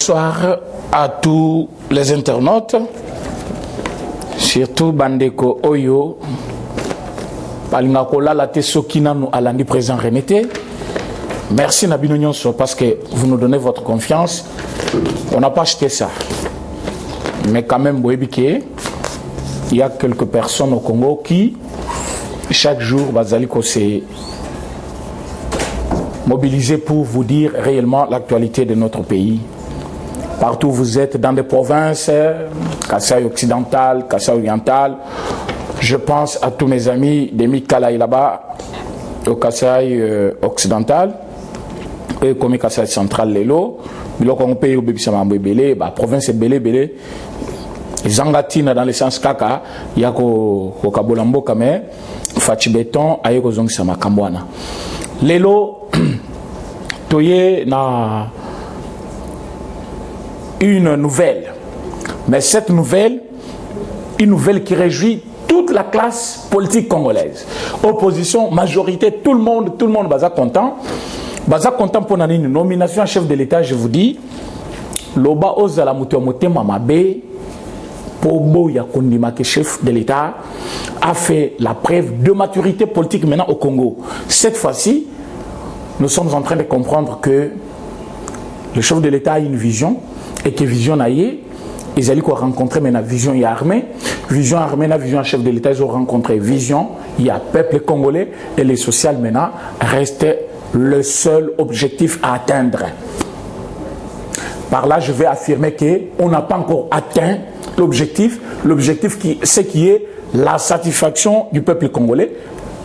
Bonsoir à tous les internautes, surtout Bandeko Oyo, Palingakola Late Sokina nous alandi présent Renété. Merci Nabino Nyonso parce que vous nous donnez votre confiance. On n'a pas acheté ça. Mais quand même, il y a quelques personnes au Congo qui, chaque jour, Bazaliko s'est mobilisé pour vous dire réellement l'actualité de notre pays. Partout où vous êtes, dans des provinces, Kasaï occidental, Kasaï oriental, je pense à tous mes amis des Mikalaï là-bas, au Kasaï occidental, et comme Kasaï central, Lelo, biloko on paye au Bébisama Mbébélé, province Bélé, Zangatina dans le sens Kaka, Yako Kabolambo Kame, Fachibeton, Ayoko Zong Sama Kambwana. Lelo, Toye na une nouvelle, mais cette nouvelle, une nouvelle qui réjouit toute la classe politique congolaise. Opposition, majorité, tout le monde baza content. Baza content pour une nomination à chef de l'État, je vous dis, Loba Ozala Mutemote Mamabe, Pobo Yakondima, que chef de l'État, a fait la preuve de maturité politique maintenant au Congo. Cette fois-ci, nous sommes en train de comprendre que le chef de l'État a une vision et que vision aïe, ils allaient rencontrer maintenant vision et armée, vision armée, vision chef de l'État, ils ont rencontré vision, il y a peuple congolais et les social maintenant restent le seul objectif à atteindre. Par là, je vais affirmer qu'on n'a pas encore atteint l'objectif qui est la satisfaction du peuple congolais.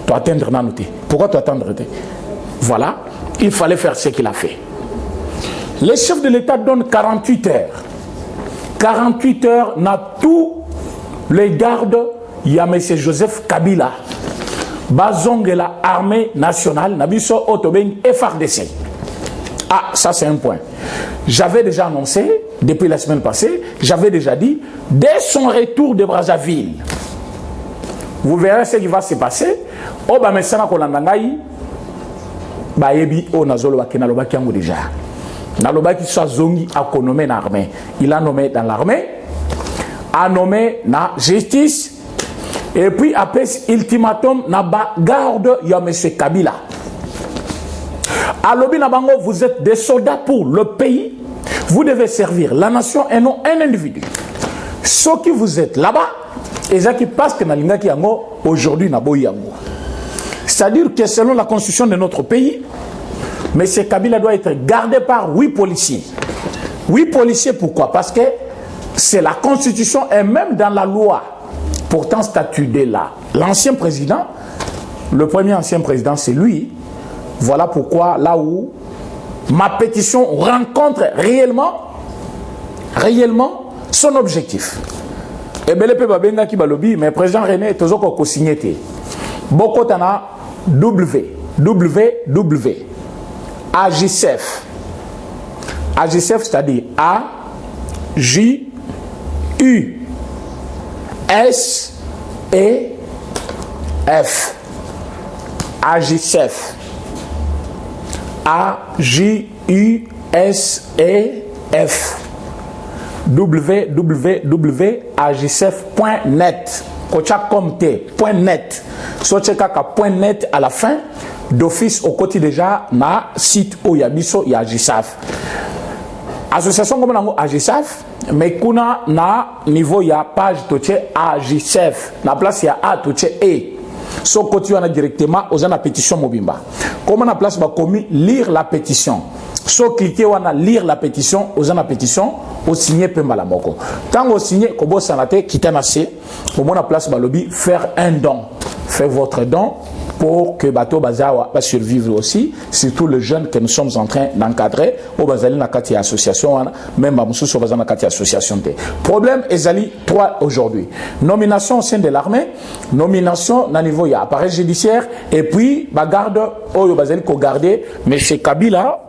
Tu atteindre Nanoté. Pourquoi tu atteindre? Voilà, il fallait faire ce qu'il a fait. Le chef de l'État donne 48 heures. 48 heures, n'a tous les gardes, il y a M. Joseph Kabila, Bazongela, armée nationale, Nabiso Otobeng, FRDC. Ah, ça c'est un point. J'avais déjà annoncé, depuis la semaine passée, j'avais déjà dit, dès son retour de Brazzaville, vous verrez ce qui va se passer. Oh, bah, mais ça n'a qu'on Bayebi o nazolo bakena lobaki yango déjà. Na lobaki soit zongi a nommé dans l'armée. Il a nommé dans l'armée, a nommé na justice, et puis après ultimatum na garde ya monsieur Kabila. À l'obi na bango, vous êtes des soldats pour le pays. Vous devez servir la nation et non un individu. Ceux qui vous êtes là-bas, et ça qui passe que na lingaki yango aujourd'hui na boyi yango. C'est-à-dire que selon la constitution de notre pays, M. Kabila doit être gardé par 8 policiers. 8 policiers, pourquoi? Parce que c'est la constitution et même dans la loi. Pourtant, statut de l'ancien président, le premier ancien président, c'est lui. Voilà pourquoi, là où ma pétition rencontre réellement son objectif. Et bien, le peuple qui balobi, mais le président René est toujours co-signé. Beaucoup d'ana WWW AJCF. AJCF, c'est-à-dire A-J-U-S-E-F. AJCF. A-J-U-S-E-F. www.ajcf.net. Kochakomte.net. Sochekaka.net à la fin d'office au côté déjà na site Oyabiso ya AJSAF. Association comme nango AJSAF, mais kuna na niveau ya page toche AJSAF. Na place ya A toche E. So côté wana directement aux na pétition mobimba. Comment na place ba commis lire la pétition. So cliquez wana lire la pétition aux na pétition au signer pemba la moko. Tango signer kobo sanate kitana se au mona place ba lobby faire un don. Faites votre don pour que Bateau Bazawa va survivre aussi, surtout les jeunes que nous sommes en train d'encadrer au Bazali Nakati Association, même à Moussou Bazali Nakati Association. Problème Ezali 3 aujourd'hui. Nomination au sein de l'armée, nomination na niveau ya appareil judiciaire, et puis bagarde Oyo Bazali ko garder M. Kabila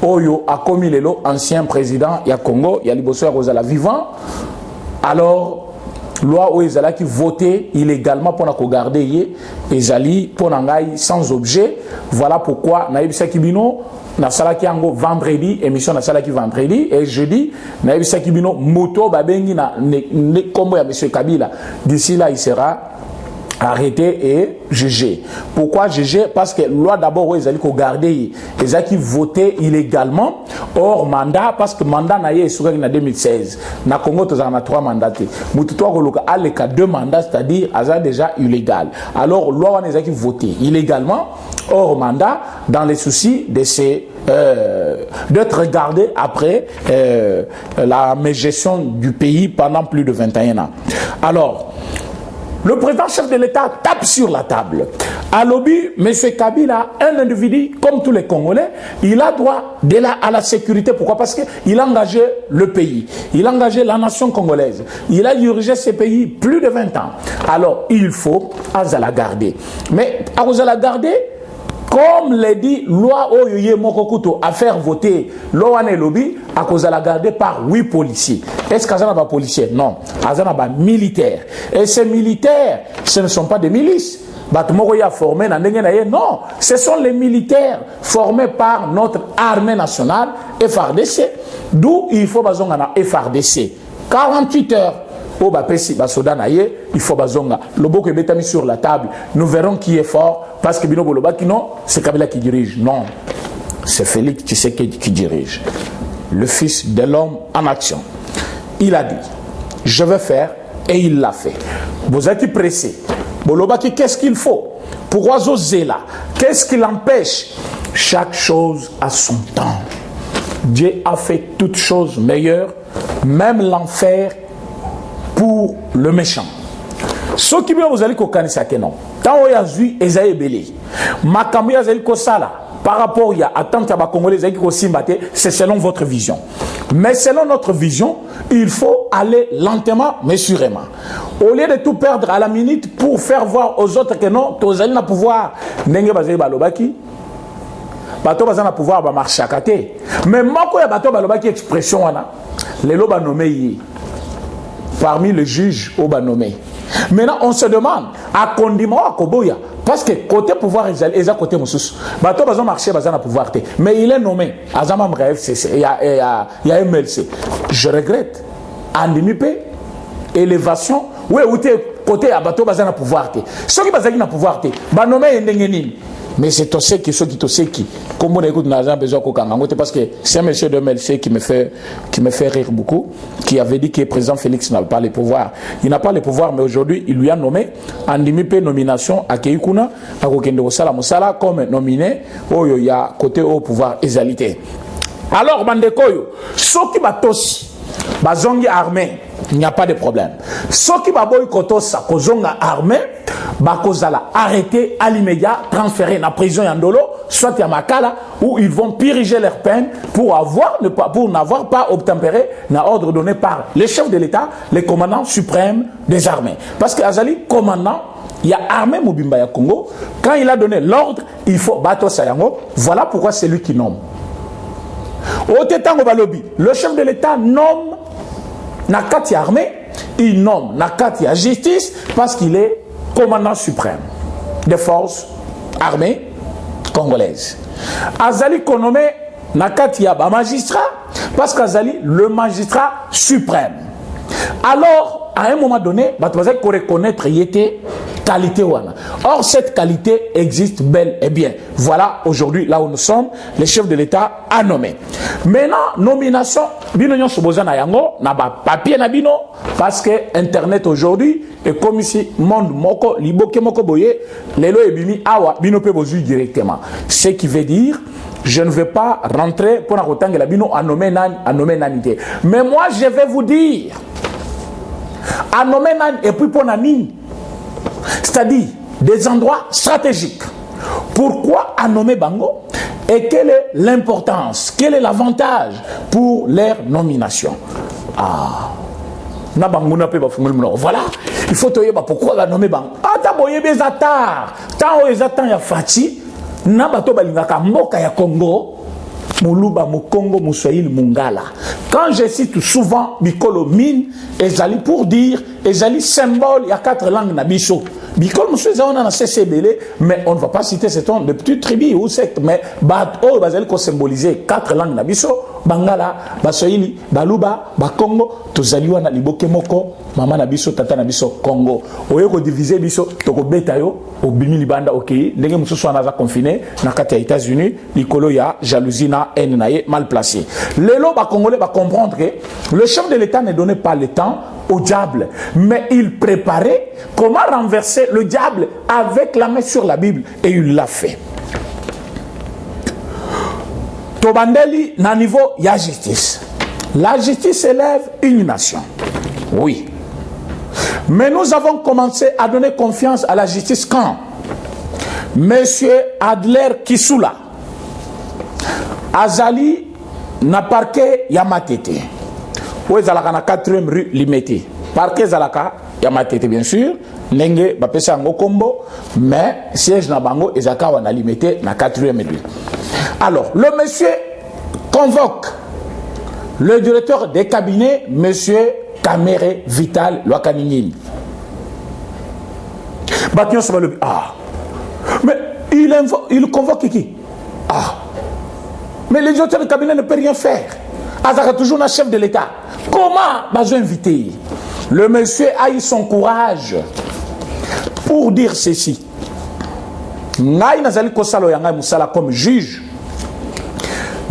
Oyo a commis le lot ancien président ya Congo, ya Liboso ya Rosala vivant. Alors loi où Ezali qui votait illégalement pour nous garder Ezali pour n'engager sans objet. Voilà pourquoi Naïb Sakibino na salaki yango vendredi, émission na salaki vendredi, et jeudi, na ebisaki bino moto babengi na kombo ya monsieur Kabila. D'ici là, il sera arrêté et jugé. Pourquoi jugé? Parce que loi d'abord ils allaient garder, ils allaient voter illégalement hors mandat, parce que mandat n'a eu en 2016. Na Congo tous en a 3 mandats. Mututo koloka aleka 2 mandats, c'est-à-dire ça déjà illégal. Alors loi on a voté illégalement hors mandat dans les soucis de ces d'être regardé après la gestion du pays pendant plus de 21 ans. Alors le président chef de l'État tape sur la table. À l'objet, M. Kabila, un individu comme tous les Congolais, il a droit à la sécurité. Pourquoi? Parce qu'il a engagé le pays. Il a engagé la nation congolaise. Il a dirigé ce pays plus de 20 ans. Alors, il faut la garder. Mais à la garder, comme l'a dit loi Oyoye Mokokuto à faire voter loi et lobby à cause de la garder par 8 policiers. Est-ce qu'il y a pas policiers? Non. Il y a pas militaires. Et ces militaires, ce ne sont pas des milices. Non, ce sont les militaires formés par notre armée nationale, FARDC. D'où il faut que FARDC. 48 heures. Il faut bazonga. Le bok est mis sur la table. Nous verrons qui est fort. Parce que Bino Bolobaki, non, c'est Kabila qui dirige. Non, c'est Félix Tshisekedi qui dirige. Le fils de l'homme en action. Il a dit, je vais faire, et il l'a fait. Vous êtes pressé. Bolobaki, qu'est-ce qu'il faut? Pour Oiseau Zéla, qu'est-ce qui l'empêche? Chaque chose a son temps. Dieu a fait toutes choses meilleures, même l'enfer pour le méchant. Ce qui vous allez connaître que non. Tant on y a vu Esaïe Belé, Makamou Yazali Kosala, par rapport à tant que Congolais c'est selon votre vision. Mais selon notre vision, il faut aller lentement mais sûrement. Au lieu de tout perdre à la minute pour faire voir aux autres que non, tous allez na pouvoir n'engé bazali balobaki. Bato bazana pouvoir ba marcher à côté. Mais moko ya bato balobaki expression wana. Les loba nommé parmi les juges au nommé. Maintenant, on se demande à condiment à Koboya, parce que côté pouvoir, ils ont côté Moussous. Bato bazon marché, bazon a pouvoir. Mais il est nommé. Azama FCC, il y a MLC. Je regrette. Andimipé, élévation, oui, où t'es côté à bateau bazon a pouvoir. Ceux qui bazon a pouvoir, ba nommé Ndengenin. Mais c'est toi qui ceux qui te sait qui. Comme on écoute, nous avons besoin de parce que c'est un monsieur de MLC qui me fait rire beaucoup, qui avait dit que le président Félix n'a pas les pouvoirs. Il n'a pas les pouvoirs, mais aujourd'hui, il lui a nommé en limité nomination à Keikuna, à Kokende Osala Moussala, comme nominé, il y a côté au pouvoir égalité. Alors, Bandekoyo, ceux qui batosi, bazongi armée, il n'y a pas de problème. Ceux qui baboy kotosa, kozonga armée, bakozala arrêter à l'immédiat, transférer dans la prison Yandolo, soit à Makala, où ils vont purger leur peine pour n'avoir pas obtempéré dans l'ordre donné par le chef de l'État, le commandant suprême des armées. Parce que Azali, commandant, il y a armée Mobimba ya Congo, quand il a donné l'ordre, il faut battre Sayango. Voilà pourquoi c'est lui qui nomme. Au Tétango Balobi, le chef de l'État nomme Nakati armée, il nomme Nakati à justice parce qu'il est commandant suprême des forces armées congolaises. Azali Konome Nakati Yaba magistrat parce qu'Azali le magistrat suprême. Alors, à un moment donné, il faut reconnaître qu'il était qualité. Or, cette qualité existe bel et bien. Voilà, aujourd'hui, là où nous sommes, le chef de l'État a nommé. Maintenant, nomination, Bino Sobozana Yango, n'a pas papier na bino, parce que Internet aujourd'hui, est comme ici, monde moko, liboke moko boye, lelo et bimi awa, bino pe bozu directement. Ce qui veut dire, je ne vais pas rentrer pour la la bino à nommer nanité. Mais moi, je vais vous dire, à nommer nan et puis pour nani, c'est-à-dire des endroits stratégiques. Pourquoi à nommer Bango et quelle est l'importance, quel est l'avantage pour leur nomination? Voilà, il faut te dire pourquoi la nommer Bango. Taboye bezatar, tant aux attend ya fati, nabato balingaka mboka ya Congo. Muluba Mukongo Moussaïl Mungala. Quand je cite souvent Mikolo Mine, ezali pour dire, ezali symbole, il y a 4 langues nabiso. Bicol, monsieur, on a un CCBL, mais on ne va pas citer cet nom de petites tribus ou sectes, mais oh, basel ko symboliser 4 langues na biso, Bangala, Basoili, Baluba, Bakongo, tozaliwa na liboke moko, mama na biso, tata na biso Congo. Oye ko diviser biso, toko beta yo, au bimi libanda ok, ndenge mususu anaza confiné na kati ya États-Unis, likolo ya jalousie na haine na ye mal placé. Lelo ba Congolais va comprendre que le chef de l'État ne donnait pas le temps au diable, mais il préparait comment renverser le diable avec la main sur la Bible, et il l'a fait. Tobandeli na niveau ya justice. La justice élève une nation. Oui. Mais nous avons commencé à donner confiance à la justice quand Monsieur Adler Kisula Azali na parquet Yamatete. Où Zalaka na 4e rue Limeti. Parquet Zalaka Yamatete bien sûr. Nenge bapesa ngo kombo, mais siège na bango ezaka wana Limete na 4e rue. Alors, le monsieur convoque le directeur des cabinets, monsieur Kamere Vital Lwakaningili. Ah, mais il convoque qui? Ah, mais le directeur des cabinets ne peut rien faire. Azaka toujours un chef de l'État. Comment va-t-on inviter? Le monsieur a eu son courage pour dire ceci. Ngai nazali kosalo yanga musala comme juge.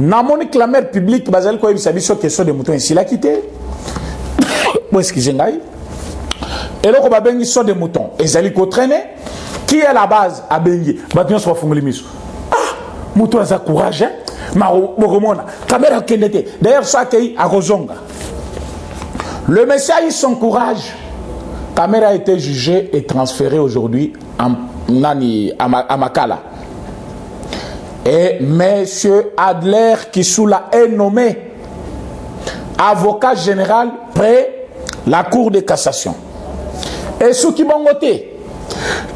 Namoni clameur public bazali ko yebisa biso question de mouton ici la quitté. Bon excusez ngai. Et là ko ba bengi so de mouton ezali ko traîner qui est la base a bengi batyon so fungoli miso. Ah, mouton za courage hein. Ma bokomona caméra kendete. D'ailleurs ça kei a Kozonga. Le monsieur a eu son courage. Caméra a été jugé et transféré aujourd'hui à Makala. Et M. Adler Kisula est nommé avocat général près la Cour de cassation. Et Souki Bongote,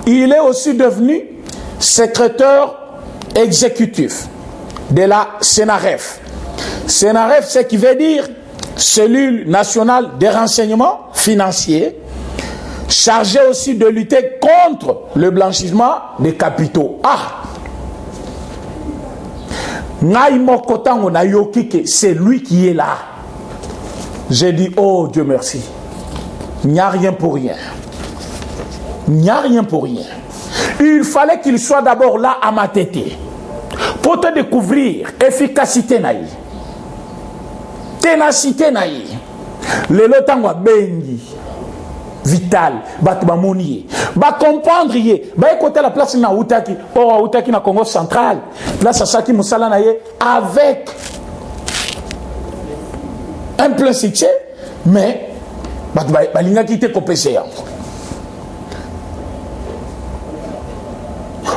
il est aussi devenu secrétaire exécutif de la Sénaref. Sénaref, c'est qui veut dire Cellule nationale des renseignements financiers, chargée aussi de lutter contre le blanchissement des capitaux. Ah! C'est lui qui est là. J'ai dit, oh Dieu merci. Il n'y a rien pour rien. Il n'y a rien pour rien. Il fallait qu'il soit d'abord là à ma tête pour te découvrir efficacité naïe. Ténacité naïe. Le lotangwa bengi. Vital, batba monier, ba comprendre yé, ba écouter la place na Outaki, oh Outaki na Congo central, place à Saki Moussala na yé, avec un plein succès, mais ba linga qui te kopese.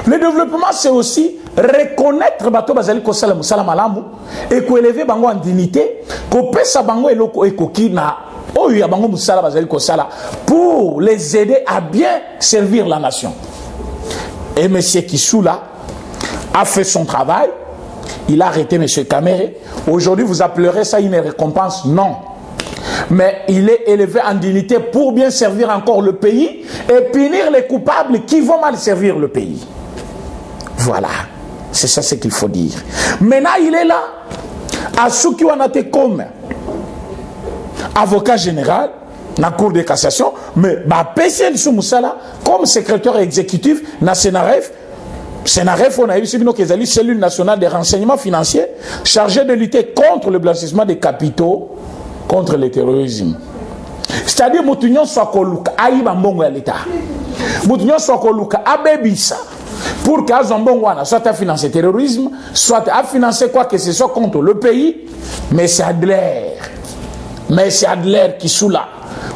Le développement c'est aussi reconnaître bato bazali ko sala musala malamu et ko élever bango en dignité, ko pesa bango eloko ekoki na pour les aider à bien servir la nation. Et M. Kisula a fait son travail. Il a arrêté M. Kamere. Aujourd'hui, vous appellerez ça une récompense? Non. Mais il est élevé en dignité pour bien servir encore le pays et punir les coupables qui vont mal servir le pays. Voilà. C'est ça ce qu'il faut dire. Maintenant, il est là. À Souki Wanate comme avocat général na Cour de cassation, mais PCN Soumoussala comme secrétaire exécutif na Sénaref. Sénaref, on a eu une cellule nationale des renseignements financiers chargée de lutter contre le blanchissement des capitaux, contre le terrorisme. C'est-à-dire, Moutounion soit koluka, aïba mbongo ya l'État. Moutounion soit koluka, abébissa. Pour qu'Azambongwana soit à financer le terrorisme, soit à financer quoi que ce soit contre le pays, mais c'est Adler. Mais c'est Adler qui sous là.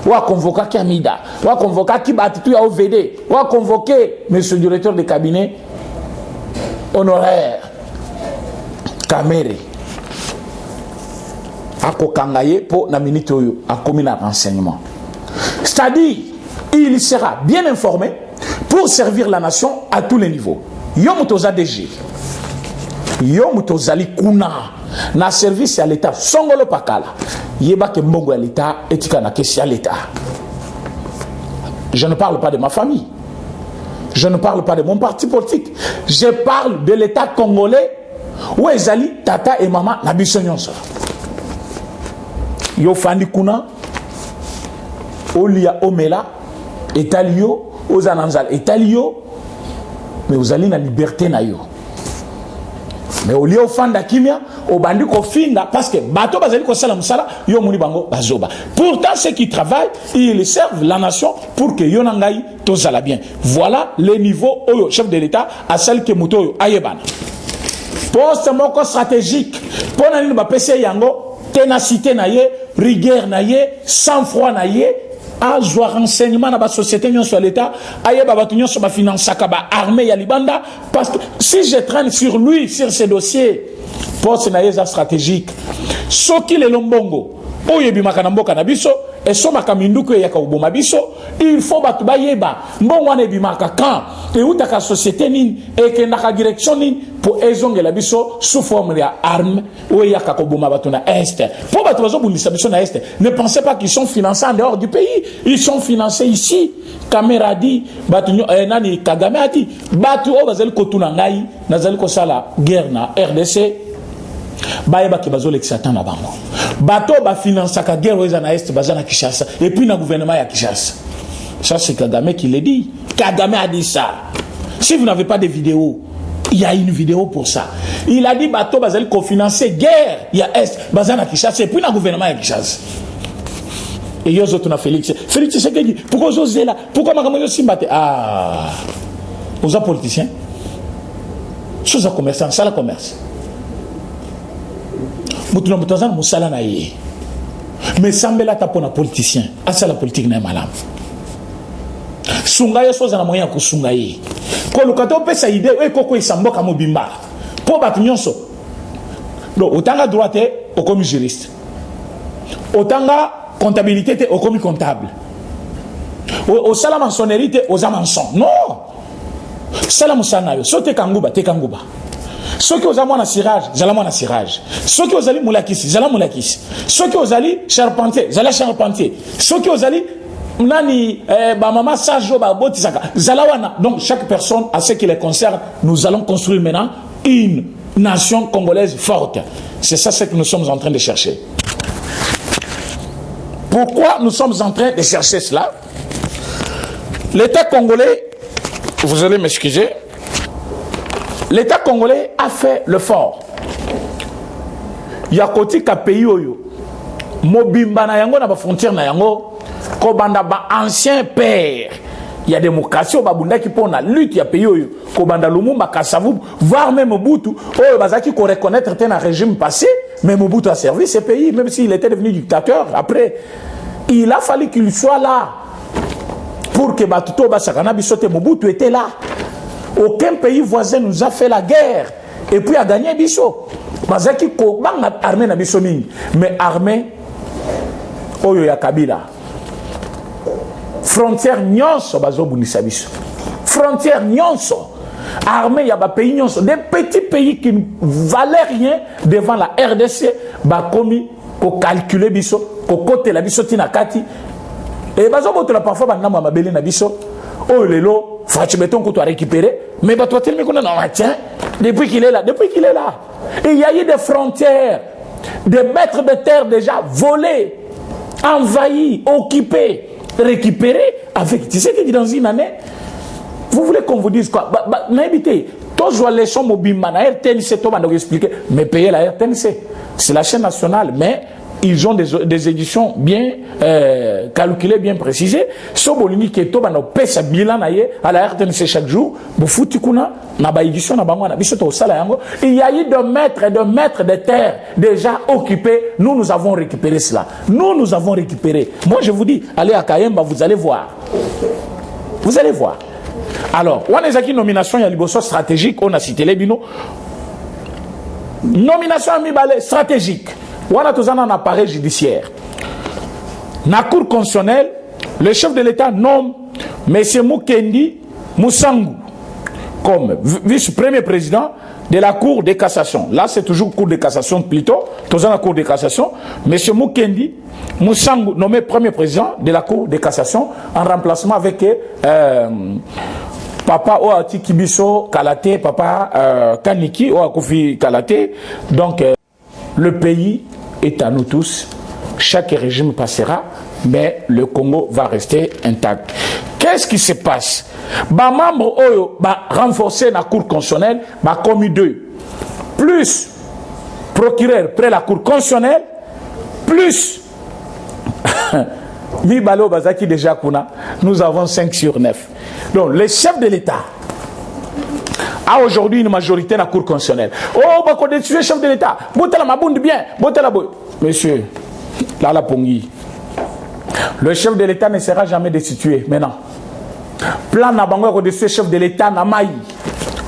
Ou a convoqué Kamida, ou a convoqué Kibatitou à OVD, ou a convoqué monsieur le directeur de cabinet honoraire Kamere. A kokangaye pour la minute à commun renseignement. C'est-à-dire, il sera bien informé pour servir la nation à tous les niveaux. Yomutoza DG. Yomutozali kuna. Na service à l'État. Songolo pakala. Yeba ke mbongo à l'État. Etika na kesi à l'État. Je ne parle pas de ma famille. Je ne parle pas de mon parti politique. Je parle de l'État congolais où ezali tata et maman na biso nyonso. Yo fandi kuna olia omela etalio ozananzal etalio mais vous allez na liberté na yo. Mais au lieu fanda kimia au bandi ko finda parce que bato bazali ko sala musala yo muni bango bazoba. Pourtant ceux qui travaillent, ils servent la nation pour que yo nangai to zala bien. Voilà le niveau au chef de l'État à celle que muto ayebana. Poste moko stratégique pour nani ba PC yango ténacité na ye, rigueur na ye, sang-froid na ye. A jouer renseignement dans la société sur l'État, aïe babatunion sur ma finance ba armée ya libanda parce que si je traîne sur lui sur ces dossiers poste na stratégique soki le lombongo oyebi makanamboka na biso et so makaminduko ya ka uboma biso il faut batu bayeba mbongo wana ebimaka quand et utaka société nini et que na direction nini pour ezongela biso sous forme ya arme ou ya ka koboma batu na est pour batu bazo bundisa biso na est. Ne pensez pas qu'ils sont financés en dehors du pays, ils sont financés ici. Kamera dit batu nani Kagame a dit batu o bazali kotuna ngai nazali ko sala guerre na RDC bayeba ki bazo l'exatan na bango bato ba finance ka guerre oza na est bazana Kinshasa et puis na gouvernement ya Kinshasa. Ça c'est Kagame qui le dit. Kagame a dit ça. Si vous n'avez pas de vidéos, il y a une vidéo pour ça. Il a dit bato bazali ko financer guerre ya est bazana Kinshasa et puis na gouvernement ya Kinshasa. Et yo autres na Félix c'est que dit pourquoi vous osez là, pourquoi makambo simbate ah aux politiciens chose à commerçant ça la commerce mutu na mutazana musala na ye mais sambela tapo na politicien asa la politique na malamu sunga yo soza na moyen ko sunga ye ko lukato pesa idée e koko isamboka mobimba po batu nyonso donc otanga droite au comme juriste otanga comptabilité au comme comptable au sala maçonnerie aux maçons non sala musana yo sote kanguba te kanguba. Ceux qui ont un cirage, zala mon cirage. Ceux qui ont allé moulakis, zala moulakis. Ceux qui ont allé charpentier, zala charpentier. Ceux qui ont allé nani ba mama sajo ba botisaka, zala wana. Donc chaque personne à ce qui les concerne, nous allons construire maintenant une nation congolaise forte. C'est ça ce que nous sommes en train de chercher. Pourquoi nous sommes en train de chercher cela? L'État congolais, vous allez m'excuser. L'État congolais a fait le fort. Yakoti ka pays oyo. Mobimba na yango na ba frontière na yango. Ko banda ba ancien père. Il y a démocratie au babunda qui pour la lutte ya pays oyo. Ko banda Lumumba Kasavu voire même Mobutu oyo bazaki ko reconnaître un régime passé, mais Mobutu a servi ce pays même s'il était devenu dictateur après. Il a fallu qu'il soit là pour que Batuto Basakana Bisote Mobutu était là. Aucun pays voisin nous a fait la guerre et puis a gagné Bisso. Bazaki ko banga armée na biso mingi, mais armée oyo ya Kabila. Frontière nyonso bazo bunisa biso. Frontière nyonso. Armée ya ba pays nyonso, des petits pays qui ne valaient rien devant la RDC, ba komi ko calculer biso, ko côté la biso tina kati. Et bazo botola parfois ba namba mabeli na biso. Oh lelo Fachibeton qu'on doit récupérer, mais bah toi tellement qu'on a tiens depuis qu'il est là, Et il y a eu des frontières, des mètres de terre déjà volés, envahis, occupés, récupérés avec. Tu sais que dans une année, vous voulez qu'on vous dise quoi? N'habitez, tous les leçons mobimba na RTNC, tout le monde expliquer, mais payer la RTNC, c'est la chaîne nationale, mais ils ont des éditions bien calculées, bien précisées. Sobolini qui est tout bano pesa bilan à la RTNC chaque jour. Bofuti kuna na ba édition na bango na biso to sala yango. Il y a eu de mètres de terre déjà occupés. Nous avons récupéré cela. Nous avons récupéré. Moi je vous dis, allez à Kayemba, vous allez voir. Vous allez voir. Alors, on a une nomination, il y a liboso stratégique, on a cité les bino. Nomination amibale stratégique. On a tous un appareil judiciaire. Dans la Cour constitutionnelle, le chef de l'État nomme M. Mukendi Musangu comme vice-premier président de la Cour de cassation. Là, c'est toujours Cour de cassation plutôt. Tous la Cour de cassation. M. Mukendi Musangu nommé premier président de la Cour de cassation en remplacement avec papa o ati kibiso kalate papa kaniki o akufi kalate donc le pays est à nous tous. Chaque régime passera, mais le Congo va rester intact. Qu'est-ce qui se passe? Ba membre oyo ba renforcer la cour constitutionnelle, ba commis 2 plus procureur près la cour constitutionnelle plus Mibalo Bazaki déjà kuna, nous avons 5 sur 9. Donc les chefs de l'État a aujourd'hui une majorité dans la cour constitutionnelle. Oh, bah, quand tu es chef de l'État, botala mabunde bien, botala boy. Monsieur, là la pongi. Le chef de l'État ne sera jamais destitué maintenant. Plan Nabango quand tu es chef de l'État n'a maï.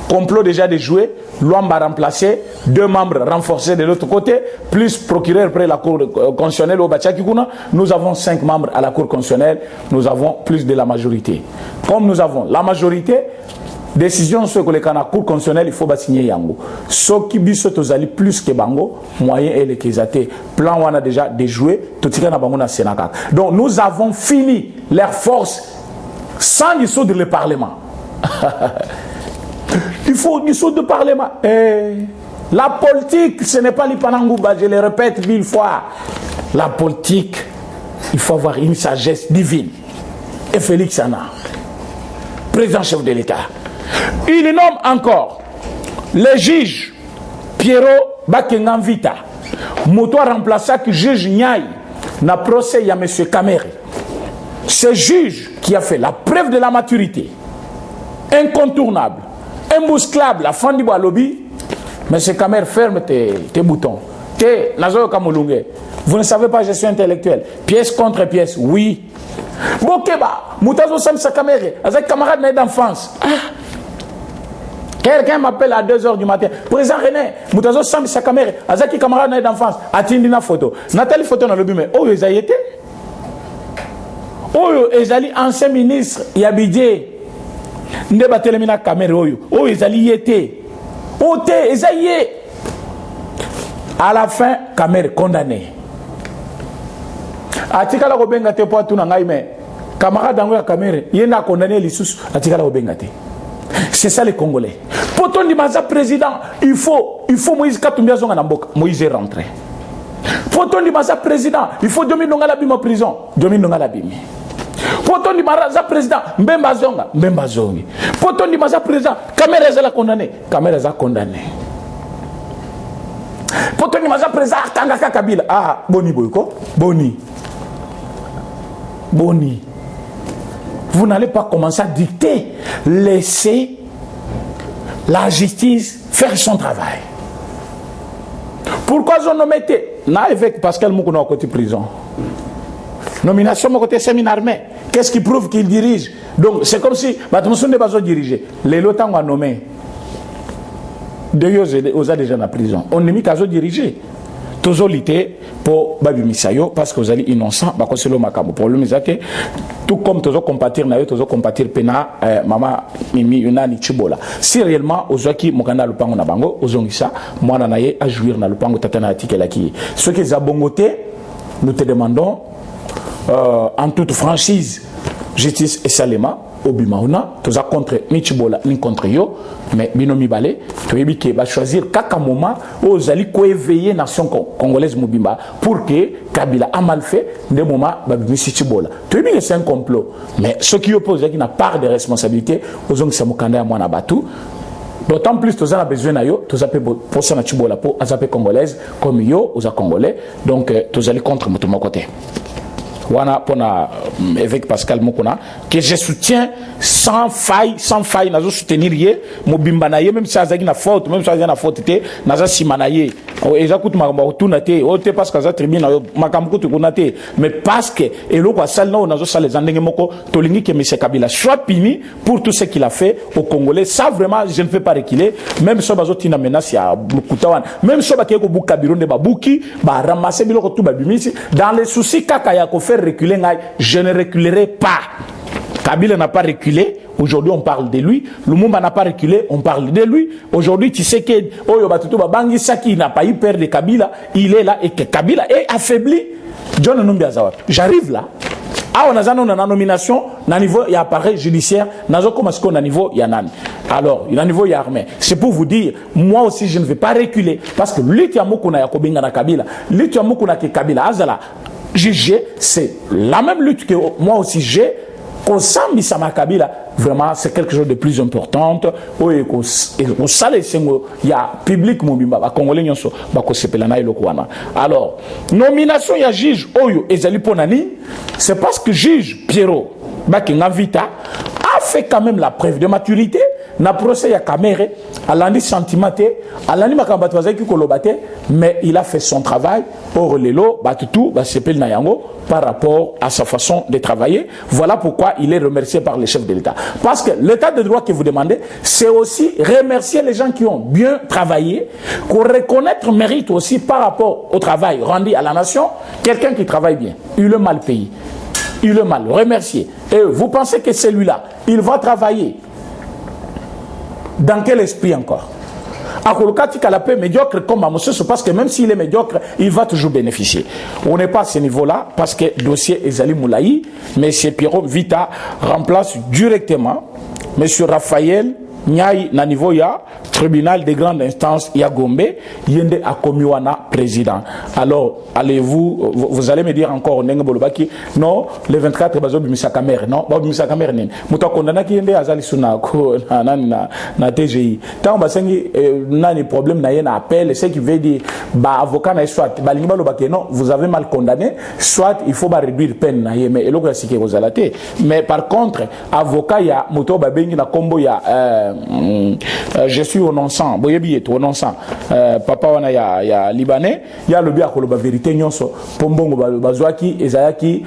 Complot déjà déjoué, Luamba remplacé, 2 membres renforcés de l'autre côté, plus procureur près la cour constitutionnelle au Batchakikuna. Nous avons 5 membres à la cour constitutionnelle, nous avons plus de la majorité. Comme nous avons la majorité, décision sur que la cour constitutionnelle, il faut signer yango. Ce qui biso tozali plus que bango, moyen et les kezate. Plan on a déjà déjoué, tout tika na bango na Sénakak. Donc nous avons fini leur force sans dissoudre le Parlement. Il faut dissoudre le Parlement. La politique, ce n'est pas l'Ipanangouba, je le répète 1000 fois. La politique, il faut avoir une sagesse divine. Et Félix Sana, président chef de l'État. Il nomme encore le juge Pierrot Bakenganvita. Moto remplaçant que juge Niaï na procès il y a M. Kamere. Ce juge qui a fait la preuve de la maturité, incontournable, imbusclable, la fin du bois lobby, M. Kamere, ferme tes boutons. Vous ne savez pas gestion intellectuelle. Pièce contre pièce, oui. Bokeba, Moutazo Sam Sakamere, avec camarade d'enfance. Quelqu'un m'appelle à 2 h du matin. Président René, Moutazo Sam Sakamere, avec camarade d'enfance. Atindina photo. Nathalie photo dans le but, mais oh, ils y étaient. Oh, ils allaient ancien ministre, Yabidje. Ndeba Telemina Kamere, oh, ils allaient y étaient. Oh, ils y étaient. À la fin, Kamere condamné. Atikala Robenga te po tuna ngai mais camarade dango ya Kamere, yena condamné lisusu atikala Robenga te. C'est ça les Congolais. Potom di maza président, il faut Moïse Katumbi zonga na mboka, Moïse est rentré. Potom di maza président, il faut Domi Nongala bima prison, Domi Nongala bimi. Potom di maza président, Mbemba zonga, Mbemba zongi. Potom di maza président, Kamere za la condamné, Kamere za condamné. Potom di maza président Tangaka Kabila, ah boni boyko, boni. Boni. Vous n'allez pas commencer à dicter. Laissez la justice faire son travail. Pourquoi ils ont nommé avec Pascal Moukouna à côté prison? Nomination à côté séminaire armé. Qu'est-ce qui prouve qu'il dirige? Donc c'est comme si Batmousson n'est pas dirigé. Les lotants ont nommé. D'ailleurs, ils ont déjà en prison. On n'est mis qu'à diriger. Toujours lutter pour Babi Misayo parce que vous allez innocent, parce que c'est le macabo. Pour le misake, tout comme toujours compatir nayo, toujours compatir pena, maman mimi yunani chibola. Si réellement aujourd'hui mokanda lupango na bango, ozongisa, moi nanaye à jouir na lupango tatana atikela ki. Ceux qui zabongoté, nous te demandons en toute franchise, justice et salema. Obimauna, tous à contre Michibola, ni contre yo, mais binomi balé, tu es biqué, va choisir kaka moment aux alliés coéveiller nation congolaise Mobimba pour que Kabila a mal fait des moments babimi Michibola. Tu es bien c'est un complot, mais ceux qui opposent qui n'a pas de responsabilité, aux hommes qui s'amokanda à moi na batu. D'autant plus, tu as besoin de yo, tu as pour ça na Chibola pour azape congolaise comme yo aux congolais, donc tu allez contre mon côté. Wana pona avec Pascal Mokona que je soutiens sans faille nazo soutenir ye mobimba na ye même si azaki na faute même si azaki na faute te naza simana ye ezakutu makambo tuna te o te parce que za tribune makambo tu kuna te mais parce que eloko asal na nazo sala zandenge moko tolingi que M. Kabila soit puni pour tout ce qu'il a fait au Congolais. Ça vraiment je ne fais pas reculer même si bazo tina menace ya Bukutawan même si ba keko buka bironde ba buki ba ramasser biloko tout ba bimisi dans les soucis kaka ya ko faire reculer, je ne reculerai pas. Kabila n'a pas reculé. Aujourd'hui, on parle de lui. Lumumba n'a pas reculé. On parle de lui. Aujourd'hui, tu sais que Oyo Batutu Babangi Saki n'a pas eu peur de Kabila. Il est là et que Kabila est affaibli. John Numbi Azawad. J'arrive là. Ah, on a une nomination. na niveau il y a appareil judiciaire, nazo comme ce qu'on a niveau il y a nan. Alors, il y a niveau il y a armée. C'est pour vous dire, moi aussi je ne vais pas reculer parce que lutte ya moko na yakobinga na Kabila, lutte ya moko na ke Kabila azala jugé, c'est la même lutte que moi aussi j'ai. Kosambi sama Kabila, vraiment c'est quelque chose de plus important. Il y a public mobimba, congolais nyonso, bakosepelana ilokwana. Alors, nomination ya juge Oyo ezali ponani, c'est parce que juge Pierrot Bakenga Vita a fait quand même la preuve de maturité. Na procès ya Kamere, alandi sentimenté, alandi makambatwaza ki kolobate, mais il a fait son travail. Or lelo batutu ba sepel na yango par rapport à sa façon de travailler. Voilà pourquoi il est remercié par les chefs de l'État. Parce que l'état de droit que vous demandez, c'est aussi remercier les gens qui ont bien travaillé, qu'on reconnaître mérite aussi par rapport au travail rendu à la nation. Quelqu'un qui travaille bien, il est mal payé, il est mal remercié. Et vous pensez que celui-là, il va travailler dans quel esprit encore? À Kolokati Kalapé, médiocre comme Amosso, parce que même s'il est médiocre, il va toujours bénéficier. On n'est pas à ce niveau-là, parce que le dossier Ezali Moulaï, M. Pierrot Vita remplace directement M. Raphaël Niaï na niveau ya tribunal de grande instance ya Gombe yende a komiwana président. Alors vous allez me dire encore ndenge bolobaki non le 24 bazo bimisa kamere non ba bimisa kamere nini muto kondana ki yende azali suna ko na TGI tant basengi nani problème na yena appel c'est qui veut dire ba avocat na soit ba lingi balobaki non vous avez mal condamné soit il faut ba réduire peine na yeme eloko ya sike kozalate mais par contre avocat ya muto ba bengi na kombo ya je suis renonçant, boyebi est renonçant. Papa wana ya libanais, ya le bien koloba vérité nyonso, pombongo bazwaki ezayaki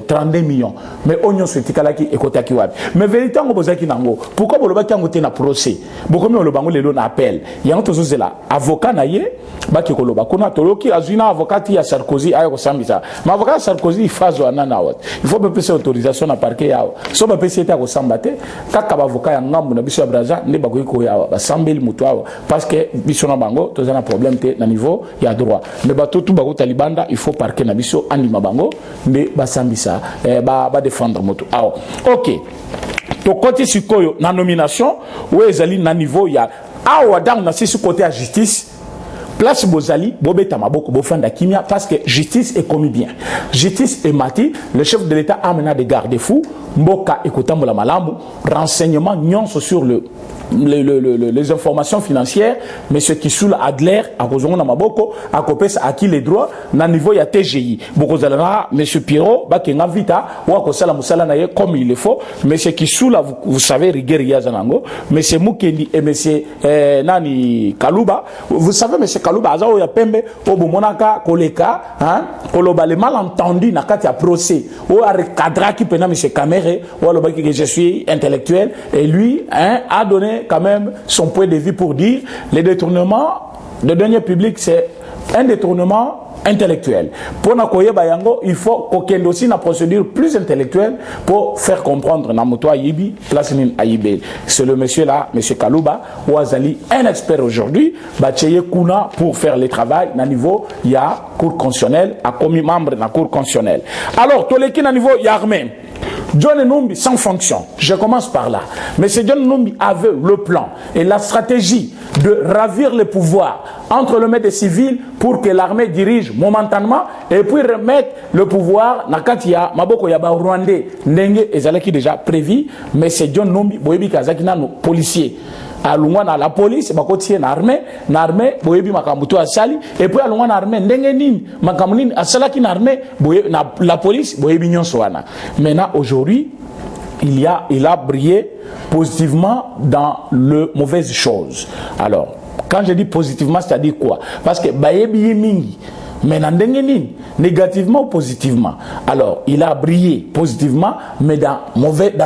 32 millions. Mais onyo sotikalaki ekotaki wapi. Mais vérité ngo bozaki nango. Pourquoi boloba ki ngote na procès? Bokomi olobango lelo na appel. Yango tozozela avocat na ye baki koloba kuna toloki azuna avocat ya Sarkozy ayo kosambisa. Mais avocat Sarkozy fazo anana wat. Il faut pas passer autorisation na parquet yao. So ba pesi ta kosambate kaka ba avocat ya ngambu na biso braza ne bakoki ko ya basambeli mutu awa parce que biso na bango tozana problème te na niveau ya droit mais bato tout bako talibanda il faut parquer na biso anima bango ne basambisa ba défendre mutu awa OK to côté sikoyo na nomination ou ezali na niveau ya awa dans na sisi côté à justice place Bozali, Bobeta Maboko, Bofanda Kimia, parce que justice est commis bien. Justice est mati, le chef de l'État a mené des garde-fous, Mboka et Kotambola Malambo, renseignements nyonso sur les informations financières, mais ce qui sous Adler, à Kozonga Maboko, à Kopes, à qui les droits, na niveau ya TGI. Bokozalana, M. Pierrot, Bakenga Vita, ou à Kosala Moussala Naye, comme il le faut, mais ce qui sous là, vous savez, Rigueria Zanango, M. Moukendi et M. Nani Kalouba, vous savez, M. Kalouba, Azao ya Pembe, Obomonaka, Koleka, hein, Koloba, les malentendus, Nakati a procès, ou à Kadra qui pena M. Kamere, ou à l'obaki que je suis intellectuel, et lui, hein, a donné quand même son point de vue pour dire les détournements de deniers publics, c'est un détournement intellectuel. Pour Nakoye Bayango, il faut qu'on aussi une procédure plus intellectuelle pour faire comprendre Namoto Ayibi, Plasmin Ayibe. C'est le monsieur là, monsieur Kalouba, ou Azali, un expert aujourd'hui, Bacheye Kuna pour faire le travail à niveau, il y a cour constitutionnelle, à commis membre de la cour constitutionnelle. Alors, tous les qui à niveau, il y a armé. John Numbi sans fonction. Je commence par là. Mais c'est John Numbi avait le plan et la stratégie de ravir le pouvoir entre le maître civil pour que l'armée dirige momentanément et puis remettre le pouvoir Nakatia Maboko Yaba Rwandais Ndenge ezalaki déjà prévu. Mais c'est John Numbi Boyebi Kazakina nos policiers. Alungwa na la police bakotie na armée boyebi makamuto asali et puis alungwa na armée ndenge nini makamunini asalaki na armée na la police boyebi nyonso wana. Maintenant aujourd'hui il a brillé positivement dans le mauvaises choses. Alors quand je dis positivement c'est-à-dire quoi? Parce que bayebi mingi mais négativement ou positivement. Alors, il a brillé positivement, mais dans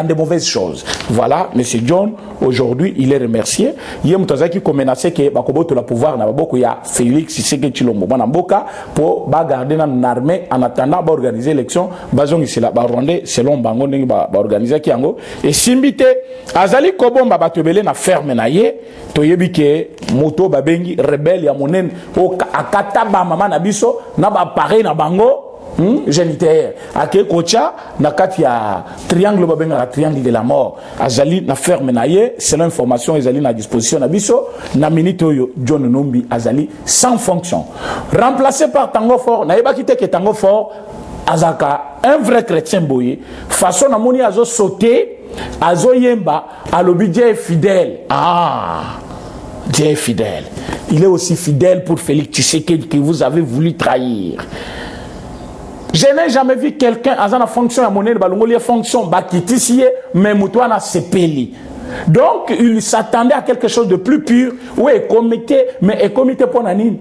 des mauvaises choses. Voilà, M. John, aujourd'hui, il est remercié. Il y a un qui menacé que Bakoboto la pouvoir n'a pas ya Félix Tshisekedi Tshilombo Banamboka pour garder une armée en attendant d'organiser l'élection. Bazong ici là, Rwandais, selon Bango, organiser Kiango. Et Simbite, Azali Kobomba Batebele na ferme na ye, Toyebike, Moto Babengi, rebelle ya monen, o akata ba mama na biso. Na ba pareil na bango génitaire ake kocha na kati ya triangle babenga triangle de la mort azali na ferme na ye selon information ezali na disposition na biso na minute oyo John Numbi azali sans fonction remplacé par Tango Fort na yeba kite ke Tango Fort azaka un vrai chrétien boye façon na moni azo sauter azo yemba alobi Dieu est fidèle. Dieu est fidèle. Il est aussi fidèle pour Félix Tshisekedi que vous avez voulu trahir. Je n'ai jamais vu quelqu'un à la fonction à monnaie de balongolier fonction bakitisie mais mutwana sepeli. Donc il s'attendait à quelque chose de plus pur. Oui, comité mais comité pour nanine.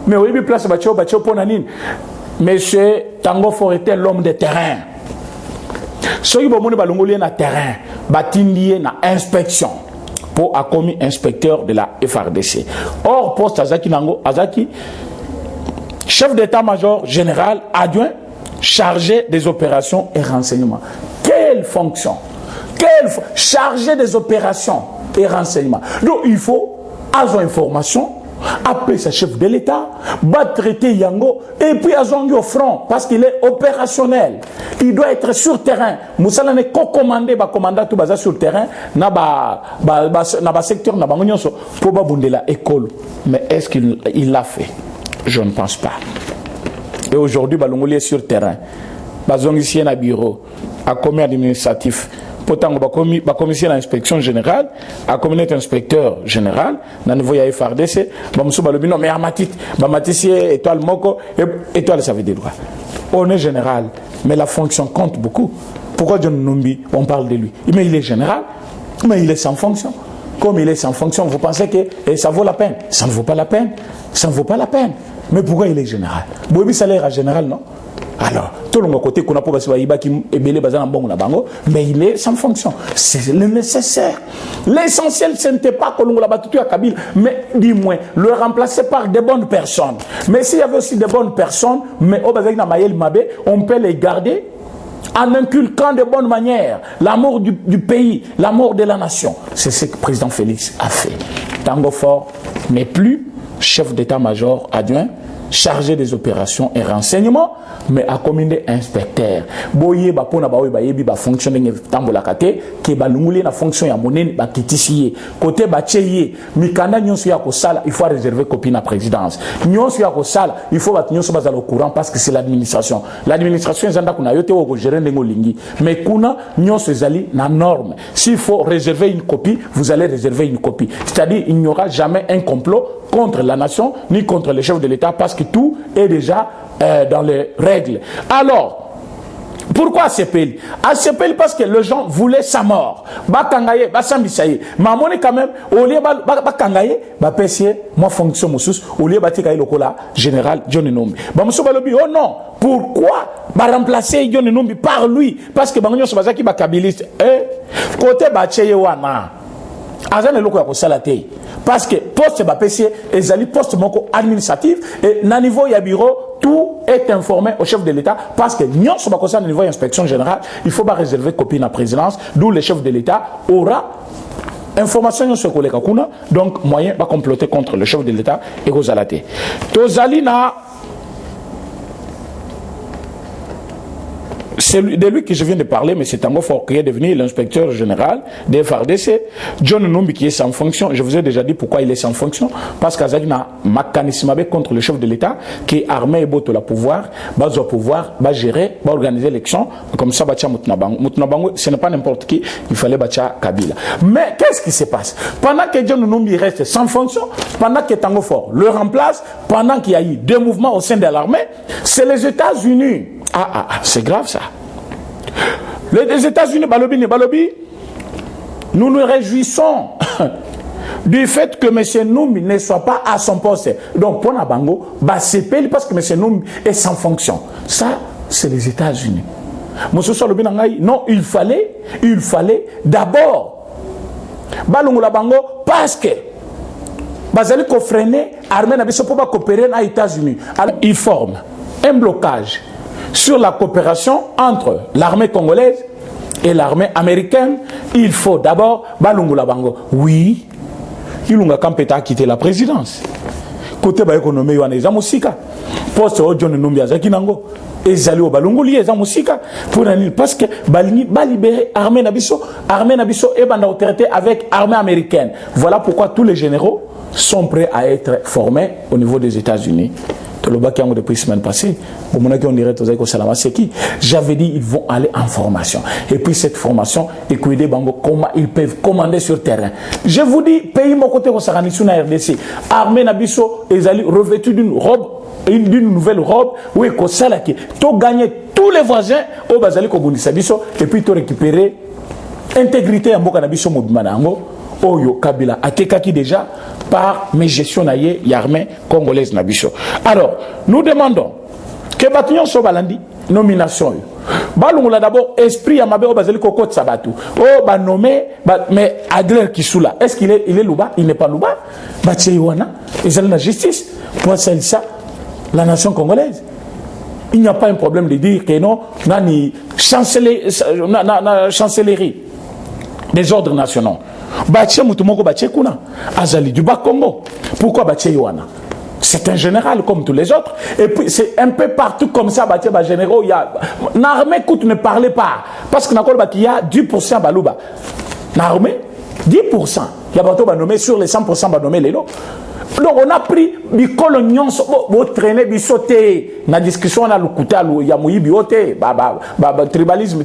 Mais oui, place batio pour nanine. Monsieur Tango Fort était l'homme de terrain. Ceux qui vont balongolier na terrain, batindie na inspection pour a commis inspecteur de la FRDC. Or poste Azaki Nango Azaki chef d'état-major général adjoint chargé des opérations et renseignements. Quelle fonction? Chargé des opérations et renseignements. Donc il faut avoir information, appeler sa chef de l'État, traiter Yango, et puis avoir au front, parce qu'il est opérationnel. Il doit être sur terrain. Moussala n'est qu'au commandé, commandant tout basé sur le terrain, na ba secteur, na ba ngonyonso, pour ba bunde la école. Mais est-ce qu'il l'a fait? Je ne pense pas. Et aujourd'hui, Balongoli est sur le terrain. Bazong ici un bureau, à commis administratif. Pourtant, ba commissaire à l'inspection générale, à communauté inspecteur général, dans le niveau ya FRDC, bamsou balobi non mais amatit, bamatissier étoile moko, étoile ça veut dire quoi? On est général, mais la fonction compte beaucoup. Pourquoi John Numbi, on parle de lui? Mais il est général, mais il est sans fonction. Comme il est sans fonction, vous pensez que ça vaut la peine? Ça ne vaut pas la peine. Ça ne vaut pas la peine. Mais pourquoi il est général? Bobi salaire à général, non? Alors, tout le monde côté qu'on a pas mais il est sans fonction. C'est le nécessaire. L'essentiel, ce n'était pas que l'on l'a battu à Kabyle, mais dis-moi, le remplacer par des bonnes personnes. Mais s'il y avait aussi des bonnes personnes, mais on peut les garder en inculquant de bonnes manières l'amour du pays, l'amour de la nation. C'est ce que le président Félix a fait. Tango Fort n'est plus chef d'état-major adjoint, chargé des opérations et renseignements, mais à commander inspecteur. Boye ba pona ba ba yebi ba fonctionner tambola kate ke ba lunguli na fonction ya monene ba kitisiye côté ba cheye mikanda nyonso ya ko sala il faut réserver copie na présidence nyonso ya ko sala il faut ba nyonso bazala au courant parce que c'est l'administration ezanda kuna yote wo gérer ndengo lingi mais kuna nyonso ezali na norme s'il faut réserver une copie vous allez réserver une copie c'est-à-dire il n'y aura jamais un complot contre la nation ni contre les chefs de l'État parce que tout est déjà dans les règles. Alors, pourquoi ACPL? ACPL parce que les gens voulaient sa mort. Bakangaye, basambisaye. Mamone quand même, au lieu bakangaye, bapessier, moi fonction moussous, au lieu batikaye lokola, général John Numbi. Bamoussou balobi, oh non, pourquoi remplacer John Numbi par lui? Parce que bangonyo sobazaki bakabiliste. Côté bacheye wana. Azane loko ya kosalate. Parce que poste bapessier, ezali poste moko administratif et na niveau ya bureau tout est informé au chef de l'État parce que nous sommes à niveau inspection générale, il faut pas réserver copie à la présidence, d'où le chef de l'État aura information sur le kakuna, donc moyen va comploter contre le chef de l'État et Rosalate. Tozali na c'est de lui que je viens de parler, mais c'est Tango Fort qui est devenu l'inspecteur général des FRDC. John Numbi qui est sans fonction. Je vous ai déjà dit pourquoi il est sans fonction. Parce qu'il y a un mécanisme contre le chef de l'État qui est armé et le pouvoir, va gérer, va organiser l'élection. Comme ça, Moutnabango, ce n'est pas n'importe qui, il fallait Bacha Kabila. Mais qu'est-ce qui se passe? Pendant que John Numbi reste sans fonction, pendant que Tango Fort le remplace, pendant qu'il y a eu deux mouvements au sein de l'armée, c'est les États-Unis. C'est grave ça. Les États-Unis, Balobi, nous nous réjouissons du fait que M. Numbi ne soit pas à son poste. Donc, pour Nabango, c'est parce que M. Numbi est sans fonction. Ça, c'est les États-Unis. Non, il fallait d'abord Balongo Bango parce que Bazali ko freiner armée na biso pour coopérer aux États-Unis. Alors, il forme un blocage sur la coopération entre l'armée congolaise et l'armée américaine. Il faut d'abord Balungu Labango. Oui, Ilunga Kampeta a quitté la présidence. Côté ba économie wana ezamosika. Poste o John Numbi azaki nango. ils allaient au balongoli ils ont musika pour nani parce que balingi ba libérer armée nabiso et banda autorité avec armée américaine. Voilà pourquoi tous les généraux sont prêts à être formés au niveau des États-Unis. Depuis la semaine passée, j'avais dit ils vont aller en formation. Et puis cette formation, écoutez comment ils peuvent commander sur terrain. Je vous dis, pays mon côté na RDC, armée nabiso, ils allaient revêtus d'une robe, d'une nouvelle robe, où ils ont gagné tous les voisins au Bazali Kobunisabiso, et puis ils ont récupéré intégrité en Boka Nabiso Mobimanango, Oyo Kabila, Atekaki déjà, par mes gestions naïe l'armée congolaise nabiso. Alors, nous demandons que Batignon Sobalandi, nomination. Balungola d'abord, esprit à Mabé Bazali Koko Tsabatu. Oh, ba nommé, mais Adler Kisula, est-ce qu'il est Louba? Il n'est pas Louba. Batcheiwana, ils ont la justice. Pour ça, la nation congolaise. Il n'y a pas un problème de dire que non, nani chancellerie des ordres nationaux. Baché Moutoumoko Baché Kuna, Azali du Bas-Congo. Pourquoi Baché Yoana? C'est un général comme tous les autres. Et puis c'est un peu partout comme ça, Baché généraux. L'armée coûte ne parlez pas. Parce que il y a 10% Balouba. L'armée, 10%. Il y a bateau nommé sur les 100% nommé les lots. Donc on a pris des colonions, vous traînez, vous sautez. Dans la discussion, on a le couteau, il y a mouillé, bioté, tribalisme,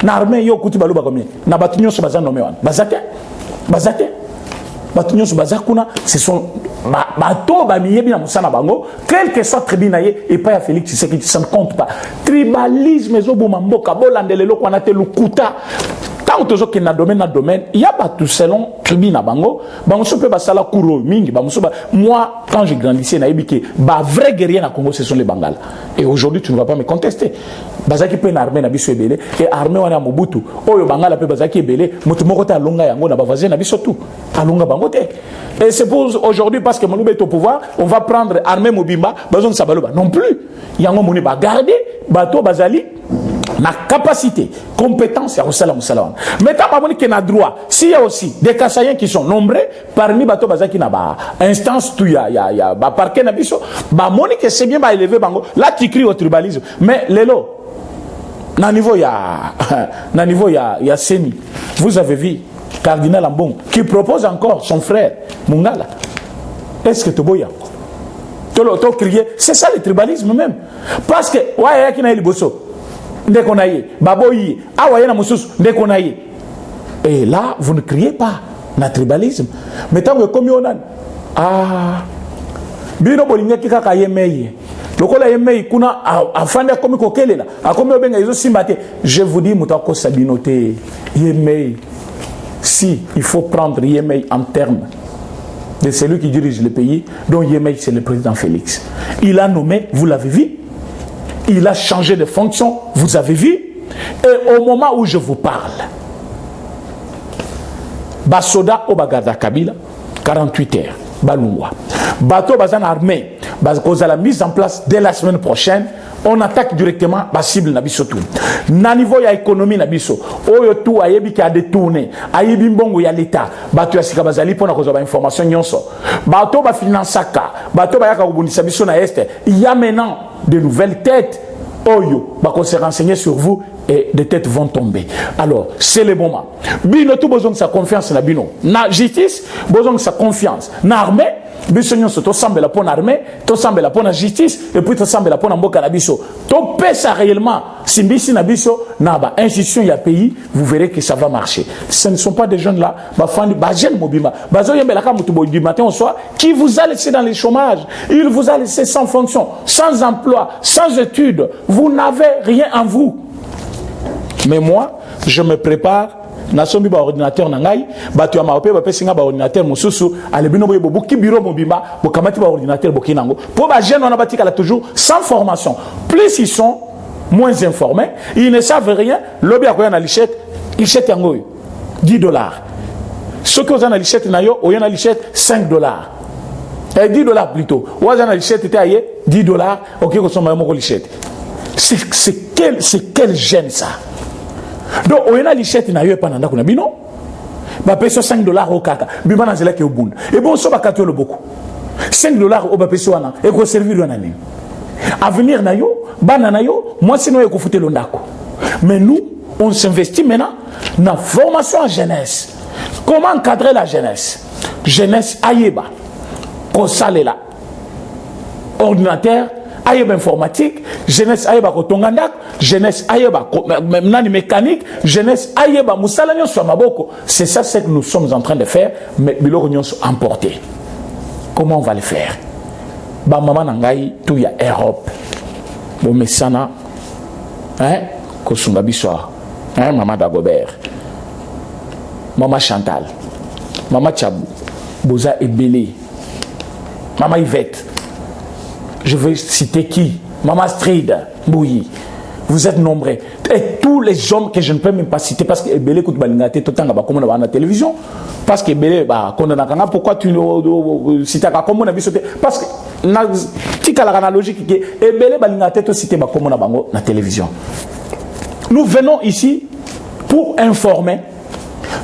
l'armée, il y a couteau, balouba combien? Na batignon sur bazan nommé, bazate, batignon sur bazakuna, ce sont bateaux, bamiye, bien, moussana bango, quel que soit tribinaye, et pas à Félix, tu sais que ça ne compte pas. Tribalisme, zobomamboka, bolandelelo, qu'on a été le couteau. Quand tu as un domaine, il y a pas tout selon tribune à Bango. Moi, quand j'ai grandissé, vrai guerrier à Congo, ce sont les Bangals. Et aujourd'hui, tu ne vas pas me contester. Bazaki peut une armée nabiso ebele et armée wana Mobutu. Oyo Bangala peut bazaki ebele, mutumoko alonga yango na bavaze nabiso tout. Alonga bangote. Et c'est pour aujourd'hui parce que Maloube est au pouvoir, on va prendre armée Mobimba, bazon Sabaloba. Non plus. Yango moni ba garder bateau bazali. La capacité, compétence, il y a aussi la moussalan. Mais tant qu'il y a droit, s'il y a aussi des Kassaïens qui sont nombreux, parmi bateaux bazaki na ba instance tout il y a ba parquet na biso, ba monique c'est bien ba élevé bango. Là tu cries au tribalisme. Mais lélo, na niveau il y a Seni. Vous avez vu Cardinal Ambong qui propose encore son frère Mungala. Est-ce que tu bois? C'est ça le tribalisme même. Parce que ouais qui na liboso. Et là, vous ne criez pas le tribalisme. Mais tant que comme on a bino bolinga kika yemeye lokola yemeye kuna afanda comme kokelela akomi obenga izo simbate. Je vous dis mutako sabinote yemeye. Si il faut prendre Yemeye en termes de celui qui dirige le pays, donc Yemeye c'est le président Félix. Il a nommé, vous l'avez vu. Il a changé de fonction, vous avez vu. Et au moment où je vous parle, Basoda au Bagarda Kabila, 48 heures, Balungwa. Bateau Bazan armé, à la mise en place dès la semaine prochaine, on attaque directement la cible Nabisotou. Na niveau ya économie Nabiso, oyo tout ayebi qui a détourné, ayebi mbongo ya l'État, bateau ya sika bazali pour na kozoba information nyonso. Bateau ba finansaka, bateau ba yaka kubundisa biso na este. Il y a maintenant de nouvelles têtes. Oyo, on se renseigner sur vous et des têtes vont tomber. Alors, c'est le moment. Bino tout besoin de sa confiance na bino. Na justice, besoin de sa confiance. Na armée, bisogno so to semble la pour armée, to semble la pour la justice et puis to semble la pour mboka na biso. To pesa réellement simbisi na biso na ba institution ya pays, vous verrez que ça va marcher. Ce ne sont pas des jeunes là, ba fandi ba jeune mobima. Bazo yembela ka mutu du matin au soir qui vous a laissé dans les chômages. Il vous a laissé sans fonction, sans emploi, sans études. Vous n'avez rien en vous. Mais moi, je me prépare. Nasomi ba ordinateur nangai, batu ya maope ba pesinga ba ordinateur mususu, alebino boye bobuki bureau mobimba, bokamati ba ordinateur bokinango. Pour ba jeune on a bâti là toujours sans formation. Plus ils sont moins informés, ils ne savent rien. Lobby a quoi na lichette, lichette yango $10. Ceux qui ont na lichette na yo, oyana lichette $5. Et $10 plutôt. Ouazana lichette était aye $10, OK ko soma moko lichette. C'est quel gêne ça. Donc, on a lichette na yo pendant qu'on a bino. Ba peso $5 au kaka. Bima na zela ke obunda. Et bon so ba katolo beaucoup. $5 au ba peso wana et ko servir wana ni. Avenir nayo, bananayo, moi sinon il faut foutre l'ondako. Mais nous, on s'investit maintenant dans la formation en jeunesse. Comment encadrer la jeunesse? Jeunesse aïeba, kosalela, ordinateur, aïeba informatique, jeunesse aïeba kotongandak, jeunesse aïeba nani mécanique, jeunesse aïeba moussalanyo swamaboko. C'est ça ce que nous sommes en train de faire, mais biloko nyonso emporté. Comment on va le faire? Ba maman nangai tout ya Europe. Bon mesana hein kosunga biswa. Hein maman Dagobert. Maman Chantal. Maman Tchabou. Boza Ebele. Maman Yvette. Je veux citer qui? Maman Strid Bouyi. Vous êtes nombreux. Et tous les hommes que je ne peux même pas citer parce que Ebele kout balingate tout temps comme on a la télévision. Parce que Ebele pourquoi tu cites comme on a vu parce que la logique qui est Ebele balingate tout citer comme on a la télévision. Nous venons ici pour informer.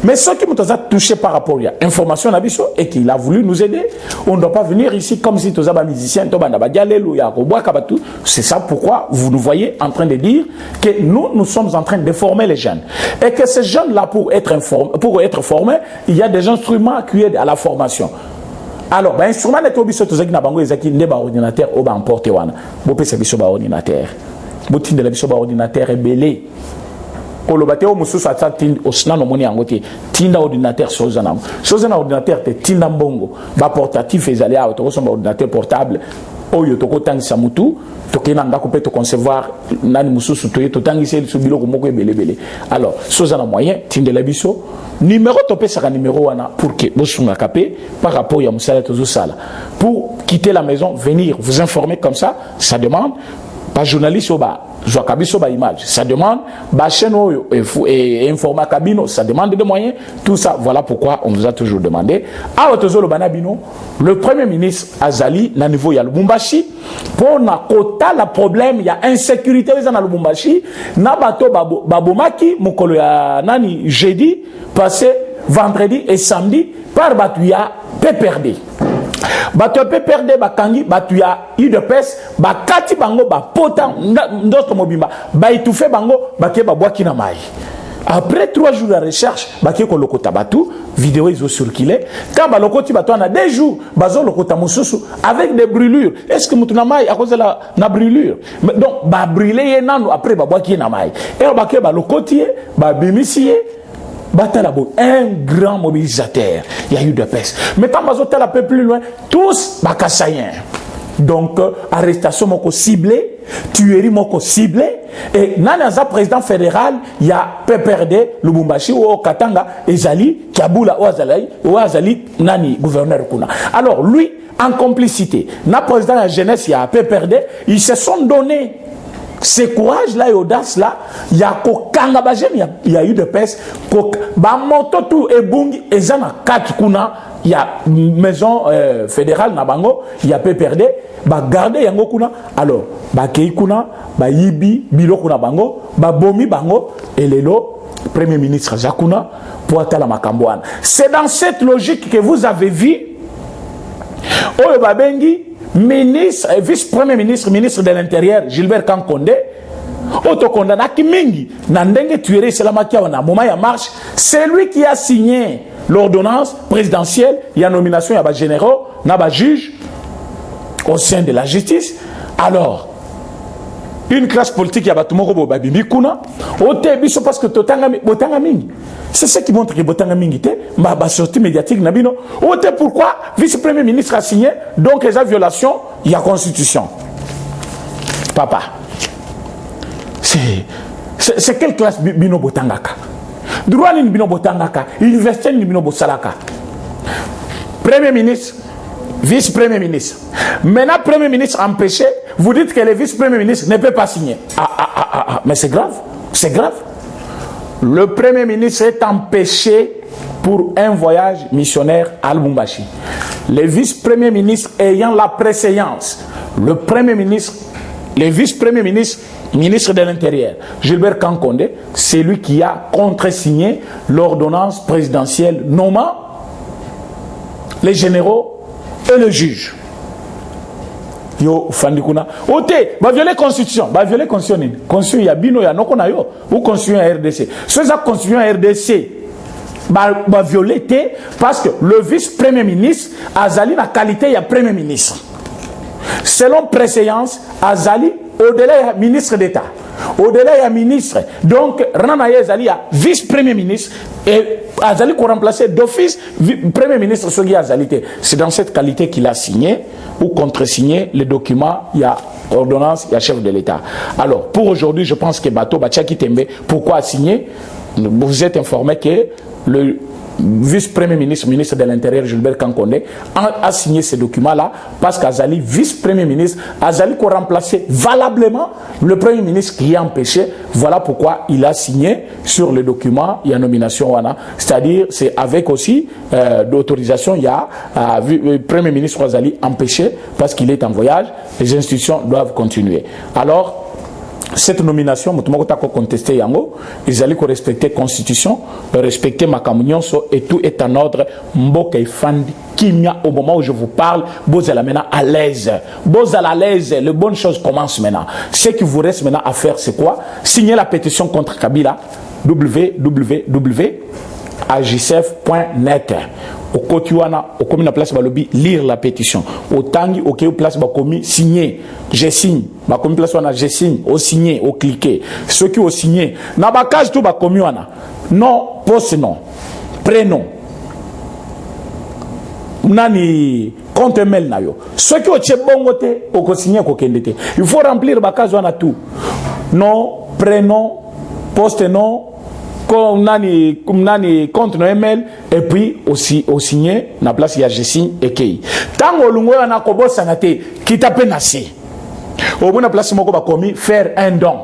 Mais ceux qui nous ont touché par rapport à l'information et qu'il a voulu nous aider, on ne doit pas venir ici comme si tous les musiciens, c'est ça pourquoi vous nous voyez en train de dire que nous sommes en train de former les jeunes. Et que ces jeunes-là, pour être formés, il y a des instruments qui aident à la formation. Alors, l'instrument est obligé de faire des ordinateurs ou emporter ordinateur. Ordinateur est belé. Kolobateo mususu atati osna no moni angote tinda ordinateur sozana ordinateur te tinda mbongo ba portatif ezali a to so ordinateur portable oyo to ko tangisa mutu to kena ndako pe to concevoir nani mususu to tangisa su biloko moko ebele. Alors sozana moyen tinda la biso numéro to pesa ka numéro wana pour que bosunga kapé par rapport ya musala to sala pour quitter la maison venir vous informer comme ça demande pas journaliste oba Joakabiso ba image, ça demande ba chaîne et informa cabino, ça demande des moyens, tout ça, voilà pourquoi on nous a toujours demandé. À Otozolo Banabino, le premier ministre Azali, na niveau ya Lubumbashi, pour na kota la problème, il y a insécurité dans Lubumbashi, na bato babomaki, mukolo ya nani jeudi, passé vendredi et samedi, par batuya PPRD. Bato PPRD bakangi batuya UDPS bakati bango ba pota ndoto mobimba ba itufe bango baké ba boaki na mai. Après 3 jours de recherche baké ko lokota batu vidéo ils ont circulé quand ba lokoti batu na 2 jours bazo lokota mususu avec des brûlures. Est-ce que mutuna mai à cause de la brûlure? Donc ba brûler nanu après ba boaki na mai. Et baké ba lokoti ba bimisié Batalabo, un grand mobilisateur. Il y a eu de peste. Mais quand Bazotel un peu plus loin, tous Bakassaïens. Donc, arrestation moko ciblée, tuerie moko ciblée. Et Nanaza, président fédéral, il y a PPRD, Lubumbashi, ou Katanga, Ezali, Kabula, ou Azali, Nani, gouverneur Kuna. Alors, lui, en complicité, na président de la jeunesse, il y a PPRD, ils se sont donnés. Ce courage-là et audace-là, il y a eu de peste, moto tout et bungi, et zana 4 kuna, il y a maison fédérale Nabango, il y a PPRD, garder yango kuna, alors, kei kuna, yibi, bilo kuna bango, bomi bango, et lelo, premier ministre Zakuna, pour atala makambouane. C'est dans cette logique que vous avez vu, Oyo Babengi, ministre, vice-premier ministre, ministre de l'Intérieur, Gilbert Kankonde, autocondamné Kimingi, Nandenge Tuere Selamakia, na moment ya marche, c'est lui qui a signé l'ordonnance présidentielle, il y a nomination, il y a généraux, il y a juge au sein de la justice. Alors, une classe politique, il y a Batumoro Babimi Kuna, parce que Botanga Mingi. C'est ce qui montre que Botanga Mingi, ma sortie médiatique, Nabino. Pourquoi vice-premier ministre a signé, donc il y a violation, il y a constitution. Papa, c'est quelle classe Bino Botangaka? Droit ni Bino Botangaka, université ni Bino Bosalaka. Premier ministre, vice-premier ministre. Maintenant, premier ministre empêché, vous dites que le vice-premier ministre ne peut pas signer. Mais c'est grave, c'est grave. Le premier ministre est empêché pour un voyage missionnaire à Lubumbashi. Le vice-premier ministre ayant la préséance, le premier ministre, le vice-premier ministre, ministre de l'Intérieur, Gilbert Kankonde, c'est lui qui a contresigné l'ordonnance présidentielle nommant les généraux et le juge. yo fandikuna ote ba violer constitution ni constitution ya bino ya noko na yo ou constitution ya RDC so ça constitution ya RDC ba violer parce que le vice-premier ministre azali na qualité ya premier ministre selon préséance azali au-delà du ministre d'État, au-delà du ministre. Donc, Rana Azali a vice-premier ministre et Azali qu'on remplaçait d'office premier ministre Sogi Azalité. C'est dans cette qualité qu'il a signé ou contre-signé les documents. Il y a ordonnance, il y a chef de l'État. Alors, pour aujourd'hui, je pense que Bato Bachaki Tembe, pourquoi a signé? Vous êtes informé que le vice-premier ministre, ministre de l'Intérieur, Gilbert Kankonde, a signé ces documents-là parce qu'Azali, vice-premier ministre, Azali qu'on remplaçait valablement le premier ministre qui a empêché. Voilà pourquoi il a signé sur le document, il y a nomination, c'est-à-dire c'est avec aussi d'autorisation, il y a le premier ministre Azali empêché parce qu'il est en voyage, les institutions doivent continuer. Alors, cette nomination, je contesté yango, ils allaient respecter la constitution, respecter ma communion, et tout est en ordre. Mboka Fandi Kimia, au moment où je vous parle, vous allez maintenant à l'aise. Vous allez à l'aise, les bonnes choses commencent maintenant. Ce qui vous reste maintenant à faire, c'est quoi? Signer la pétition contre Kabila, www.agicef.net. Au Kotuana, au commis la place Balobi, lire la pétition. Au Tangi, au Kéo place Bakomi, signer. Je signe. Bakomi place Wana, je signe. Au signer, au cliquer. Ceux qui ont signé. Nabakage tout Bakomi Wana. Non, poste non. Prénom. Nani, compte mail na yo. Ceux qui ont tchébongoté, au signer, au kendete. Il faut remplir Bakage Wana tout. Non, prénom, poste non. Nani compte no email et puis aussi au signé na place il y a je signe et kei tango lungo na ko bossa te kita penasi au bona place moko ba commis faire un don,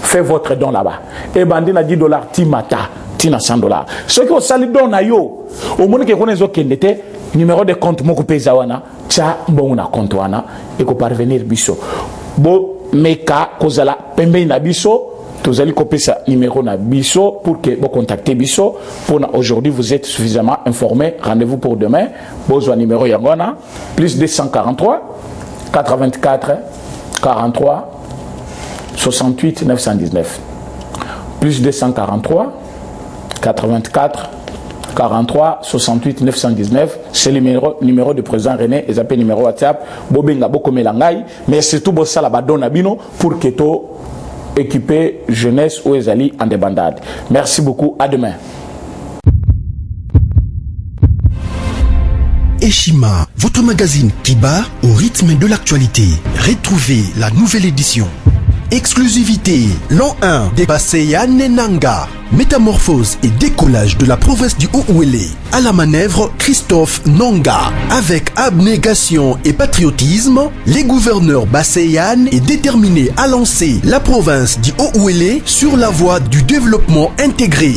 fais votre don là-bas et bandi na $10 timata tina $100 ce qui au sali don na yo au monde ke konezo kendete numéro de compte moko pesa wana cha bon na compte wana et ko parvenir biso bo meka kozala pembe na biso. Vous allez copier ça numéro na biso pour que vous contactez biso. Pour aujourd'hui, vous êtes suffisamment informé. Rendez-vous pour demain. Besoin numéro yangona plus 243 84 43 68 919 plus 243 84 43 68 919. C'est le numéro de président René. Ils appellent numéro WhatsApp. Bobenga bokomelangai. Mais surtout bossa la badona bino pour que to équipé jeunesse ou Ezali en débandade. Merci beaucoup, à demain. Eshima, votre magazine qui bat au rythme de l'actualité. Retrouvez la nouvelle édition. Exclusivité, l'an 1 des Basseyane Nanga. Métamorphose et décollage de la province du Haut-Ouélé. À la manœuvre, Christophe Nanga. Avec abnégation et patriotisme, les gouverneurs Basseyane est déterminé à lancer la province du Haut-Ouélé sur la voie du développement intégré.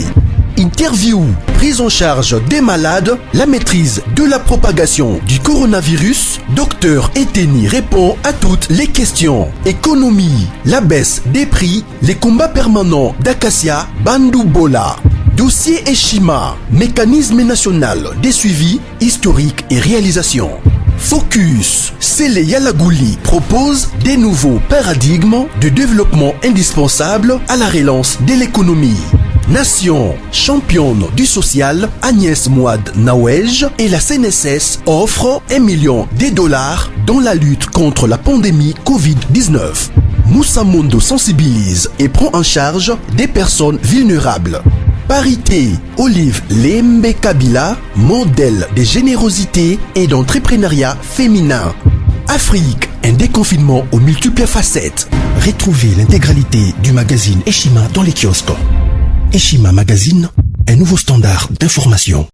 Interview, prise en charge des malades, la maîtrise de la propagation du coronavirus. Docteur Eteni répond à toutes les questions. Économie, la baisse des prix, les combats permanents d'Acacia, Bandou Bola. Dossier Eshima, mécanisme national des suivis historiques et réalisations. Focus, Sele Yalagouli propose des nouveaux paradigmes de développement indispensables à la relance de l'économie. Nation, championne du social, Agnès Mouad Nawej et la CNSS offrent $1 million dans la lutte contre la pandémie Covid-19. Moussa Mondo sensibilise et prend en charge des personnes vulnérables. Parité, Olive Lembe Kabila, modèle de générosité et d'entrepreneuriat féminin. Afrique, un déconfinement aux multiples facettes. Retrouvez l'intégralité du magazine Eshima dans les kiosques. Eshima Magazine, un nouveau standard d'information.